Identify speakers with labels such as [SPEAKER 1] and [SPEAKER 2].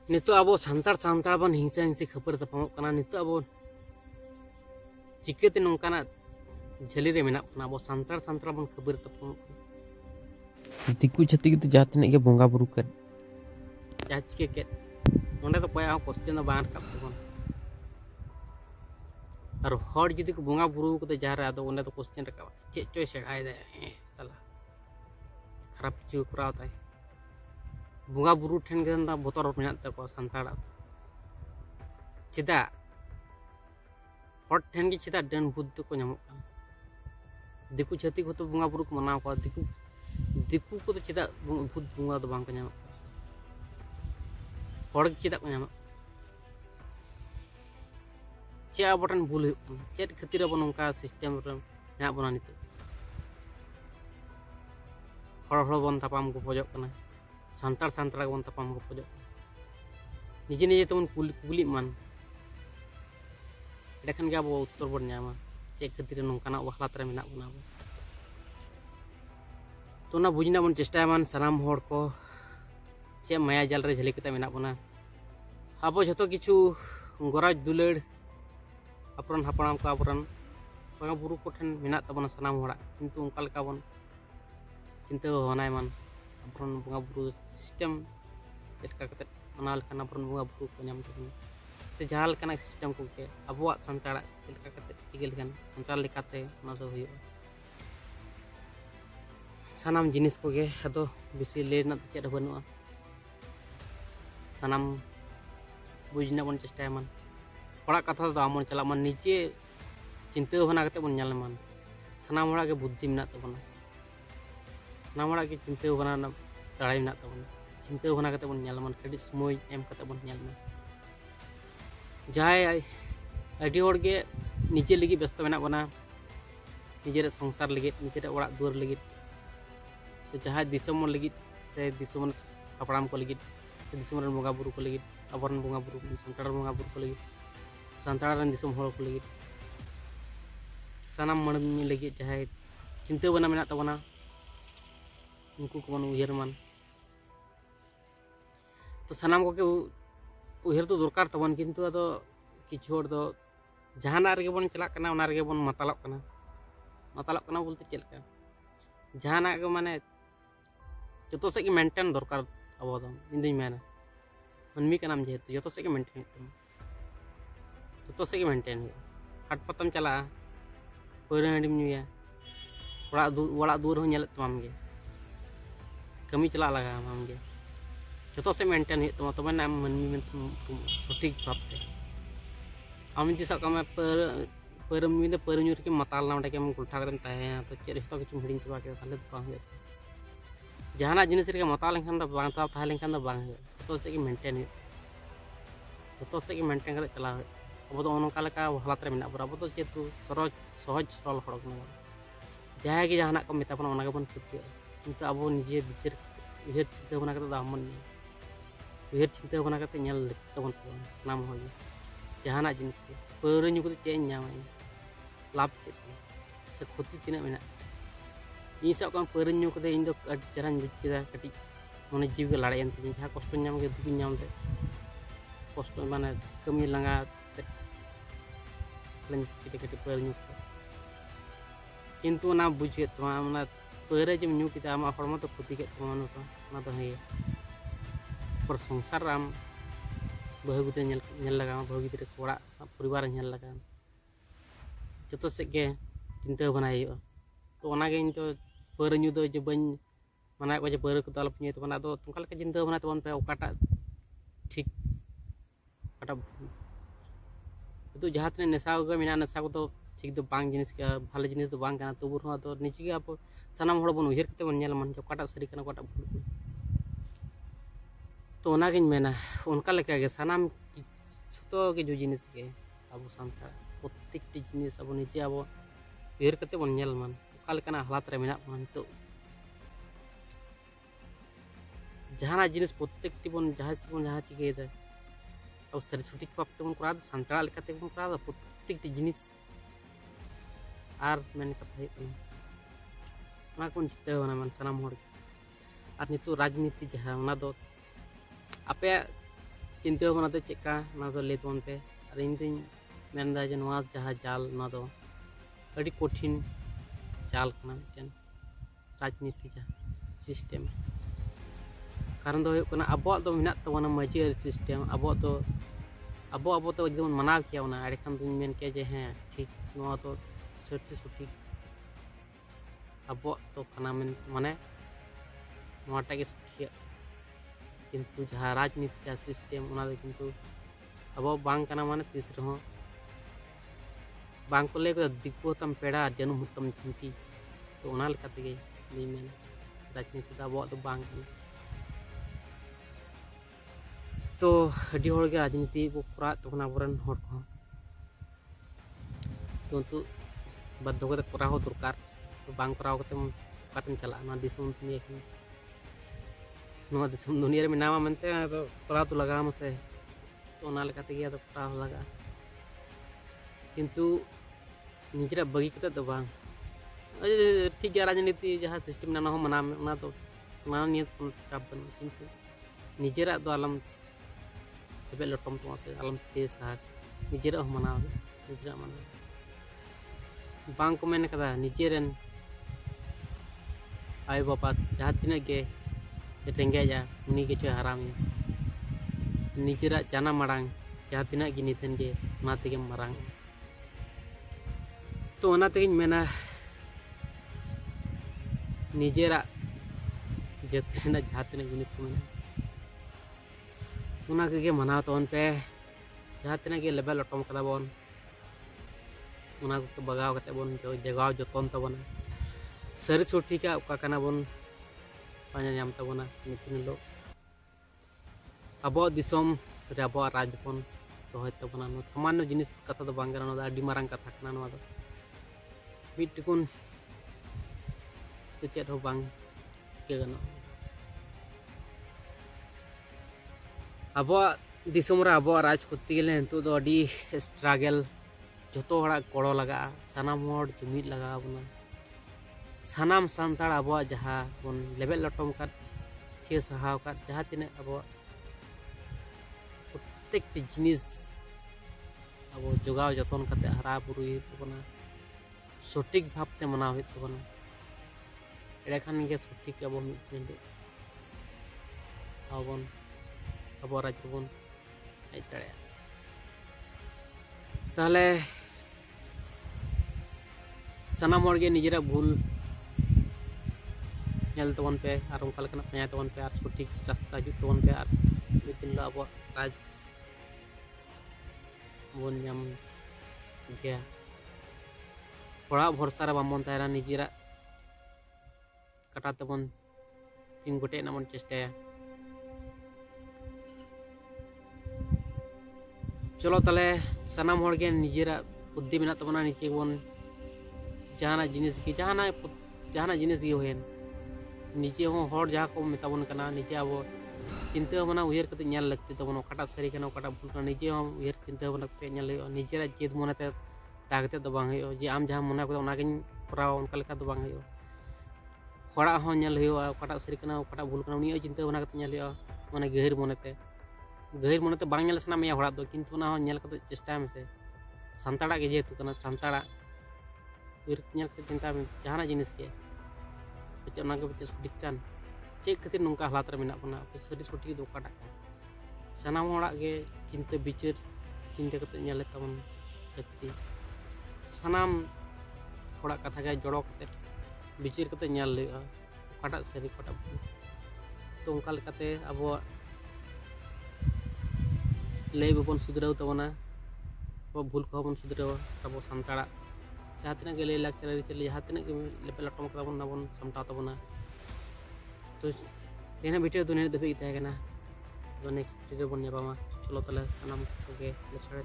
[SPEAKER 1] नितो अब सानतार सानतार बन हिंसा हिंसी खबर तपामोग कना नितो अब चिकेते नोंकाना झली रे मेना कना अब सानतार सानतार बन खबर तपामोग कना दिकु छति तो जहाँ तने के बोंगा बुरु कर जा चिके के ओंडे तो पया क्वेश्चन द बाहर का तबन और हर जुदी को बोंगा बुरु को जा रहा तो ओंडे तो क्वेश्चन रखा चे चोय सेड़ाय दे साला खराब चीज कराव ताय बोंगा बुरु ठेन गन दा बोतर मेना तको सानताड़ा चेदा हर ठेन के चेदा डन बुद्ध को नामो दिकु छति को तो बोंगा बुरु को मनाव को दिकु को तो चेदा बुद्ध बोंगा तो बांग को नामो हर चेदा को नामो चे आबटन भूल चेद खातिर अब नोंका सिस्टम रे ना बना नितो हर बन तापाम को पजक कना सानतार सानतार बन तापाम को पजक निजे निजे तबन कुली मान एडखान के अब उत्तर बन नामा चे खातिर नोंकाना हालात रे मेना बना तो ना बुझना बन चेष्टा मान सानाम हर को चे माया जाल रे झली कते मेना बना अब जतो किछु गराज दुलड़ अपरन हापड़ाम को अपरन बंगा बुरु को ठेन मेना तबना सानाम हड़ा किंतु उनका लेका बन चिंता होनाय मान अपरन बंगा बुरु सिस्टम चेलका कते मना लेखान अपरन बंगा बुरु को नाम तबन से जहाल कना सिस्टम को के अबवा संताड़ा चेलका कते चिगेल गन संताल लेकाते ना दो हुयो सानाम जिनिस को गे अदो बिसी लेना चेद बनुआ सानाम बुझना बन चेष्टा मान हड़ा कथा तो आमन चला मन निजे चिंता भावना करते बन ñal मान सानाम हड़ा के बुद्धि मेना तबना सानाम हड़ा के चिंता भावना दाड़ाई मेना तबना चिंता भावना करते बन ñal मान कड़ी समय एम करते बन ñal मान जाय अडी हड़ के निजे लगी व्यस्त मेना बना निजे संसार लगी निजे ओड़ा दुआर लगी तो जहाँ दिसम लगी से दिसम हापड़ाम को लगी से दिसम रन बोंगा बुरु को लगी अबरन बोंगा बुरु संताड़ बोंगा बुरु को लगी सानताड़ा दिसम हड़ को लगी सानाम मनमी लगी जहाँ चिंता बना मेना तबना उनको को बन उयहर मान तो सानाम को के उयहर तो दरकार तबन किंतु अदो किछु हड़ दो जहाना रेगे बन चला कना ओना रेगे बन मातालब कना बोलते चलका जहाना के माने जतो से के मेंटेन दरकार अब दो इंदिन मेना मनमी का नाम जेहेतु जतो से के मेंटेन तुम जतो से के मेंटेन हाट पतम चला पैरा हंडिम नुया ओड़ा दूर हो ñal तमाम गे कमी चला लगा हम गे जतो से मेंटेन तुम तब नाम मनमी में सठिक भाबते आम जि सब कम पैरा मी दे पैरा ᱧᱩᱨ के माताल ना के गुलठा करम ताहे तो चेद जतो किछु हिडिंग चबा के ताले बांग हे जहाना जिनिस रे माताल लेखन द बांग ता लेखन द बांग हे तो से के मेंटेन जतो से के मेंटेन करे चला अब तो ओनका लेका हालात रे मेना बराबर तो चेतु सरज सहज सरल हड़ कना जहाँ के जहाना को मेता बना ओना के बन फुटिया किंतु अब निजे बिचार उहर चिंता बना करते दामन उहर चिंता बना करते ñal तबन नाम हो जहाना जिनिस के पैरा ᱧᱩ चे नामा लाभ चे से क्षति तीना मेना इन सब कम पैरा ᱧᱩ कते इन दो चेहरा बुझ केदा कटी मन जीव के लड़ायन तीन जहाँ कष्ट नाम के दुख नाम ते कष्ट माने कमी लंगा कटी कटी पैरा ᱧᱩ किंतु ना बुझे तमा पैरा जम ᱧᱩ किता आमा हड़मो तो क्षति के तमा ना तो हे पर संसार राम बहुगुते ñal लगा बहुगिते कोड़ा परिवार ñal लगा जतो से के चिंता भावना हो तो ओना गे इन तो पैरा ᱧᱩ दो जे बन मना को जे पैरा को तल पुनी तो बना दो तुमका लेके चिंता भावना तबन पे ओकाटा ठीक ओकाटा तो जहाँ तने नशा को मेना नशा को तो ठीक तो बांग जिनिस के भाले जिनिस तो बांग काना तो बुर तो निजे के आप सानाम हड़ बन उयहर कते बन ñal मान ओकाटा सरी काना ओकाटा भूल तो ओना गिन मेना उनका लेका गे सानाम छतो के जो जिनिस के अब सानताड़ प्रत्येकटी जिनिस अब निजे अब उयहर कते बन ñal मान ओका लेकाना हालात रे मेना बन तो जहाना जिनिस प्रत्येकटी बन जहाँ चिके दे अब सरी सठिक भाव तेबन करा सानताड़ा लेकाते बन करा प्रत्येकटी जिनिस आर मेन कथा हे ओना कोन चिंता होना मान सानाम हड़ और नितो राजनीति जहाँ ओना दो आपे चिंता भावना तो चेका लय तबन पे और इन दिन मेनदा जे नोआ जहाँ जाल ना दो अड़ी कठिन जाल कना मिटन राजनीति जहाँ सिस्टेम कारण दो होना अबो दो मिना तबना मजी सिस्टेम अबो तो अबो तो जब मनाव किया उना अड़े खान दुन मेन के जे हैं ठीक नोआ तो सठी अबो तो कना माने नोआटा के सठिया किंतु जहाँ राजनीति जहाँ सिस्टेम उना दो किंतु अबो बांग कना माने तीस रहो बांग को लेकर दिक्कु तम पेड़ा जन्म तम झंटी तो उना लेका तेगे नहीं मेन राजनीति दा अबो तो बांग कना तो अड़ी होड़ के राजनीति बो पूरा तबना बरन होड़ को तो बाध्य करते कराव दरकार तो बांग कराव करते कातम चला ना दिसम दुनिया के नोआ दिसम दुनिया रे मेनामा मनते तो कराव तो लगा मसे तो उना लेका तेगे तो कराव लगा किंतु निजरा बगी कते तो बांग ठीक गया राजनीति जहाँ सिस्टम ना हो मना उना तो ना नियत कोन चाप बन किंतु निजरा दो आलम तबे लटम तो से आलम ते सा निजरा हो मना निजरा मना बांग को मेन कदा निजेरन आय बाबा जहाँ तिना के रेंगेजा उनी के चो हराम निजरा जाना मांग जहाँ तिना के निथन के ना तेगे मांग तो उना तेगे मेना निजेरा जतना जहाँ तिना जिनिस को मेना उना के मनाव तबन पे जहाँ तिना के लेबल लटम कदा बन उना को बगाव कते बन जगाव जतन तबना सरी सोठी का उका कना बन पांजा नाम तबना नितिन लो अबो दिसम रे अबो राज बन तो होय तबना नो सामान्य जिनिस कथा तो बांग नो अडी मारंग कथा कना नो दो मिटकुन चेत हो बांग चिके गनो अबो दिसम रे अबो राज करते गेले तो दो अडी स्ट्रगल जोतो हड़ा गड़ो लगा सानाम होड़ जुमिद लगा बना सानाम सानताड़ अबो जहाँ बन लेबल लटम का थिय सहाव का जहाँ तिना अबो प्रत्येक जिनिस अबो जोगाव जतन कते हरा बुरुई तबना सठिक भावते मनाव हुई तबना एड़े खान के सठिक अबो मिद आबन अबो राज बन हेज दाड़े ताहले सानाम होड़ के निजेरा भूल नेल तबन पे और उनका लेकना पाया तबन पे और सठिक रास्ता हिजुग तबन पे और मिदिन लो अबो राज बन नाम गया हड़ा भरसा रे बामन तायरा निजेरा कटा तबन तीन गोटे ना बन चेष्टाया चलो ताले सानाम होड़ के निजेरा बुद्धि मेना तबना निचे बन जहाना जिनिस की जहाना जिनिस की होयन निजे हो होड़ जहाँ को मेताबन कना निजे अब चिंता भावना उयर कते नेल लगते तबन ओकाटा सरी कना ओकाटा भूल कना निजे हो उयर चिंता भावना कते नेल हो निजेरा जेद मोनेते दागते तो बांग हो जे आम जहाँ मोने को ओनागिन कराव उनका लेखा तो बांग हो होड़ा हो नेल हो ओकाटा सरी कना ओकाटा भूल कना उनी चिंता भावना कते नेल हो माने गहिर मोनेते बांग नेल सना मेया होड़ा दो किंतु ना हो नेल कते चेष्टा में से सांताड़ा के जेतु कना सांताड़ा उयर नेल कते चिंता में जहाना जिनिस के बच्चे उना के बच्चे सठिक चान चेक खातिर नोंका हालात रे मेना बना सरी सठिक दो ओकाटा सानाम होड़ा के चिंता बिचार चिंता कते नेल तबन लक्ति सानाम होड़ा कथा के जड़ो कते बिचार कते नेल लइआ ओकाटा सरी ओकाटा तो उनका लेकाते अबो लय बन सुधराव तबना अब भूल को बन सुधराव अब सानताड़ा जहाँ तिना के लय लाक्चर आरिचाली जहाँ तिना के लेपे लटम कदा बन नाबन सामटाव तबना तो तेना भिडियो दुनिया दबे तहे कना तो नेक्स्ट वीडियो बन नेपामा चलो ताले सानाम को के लेसड़े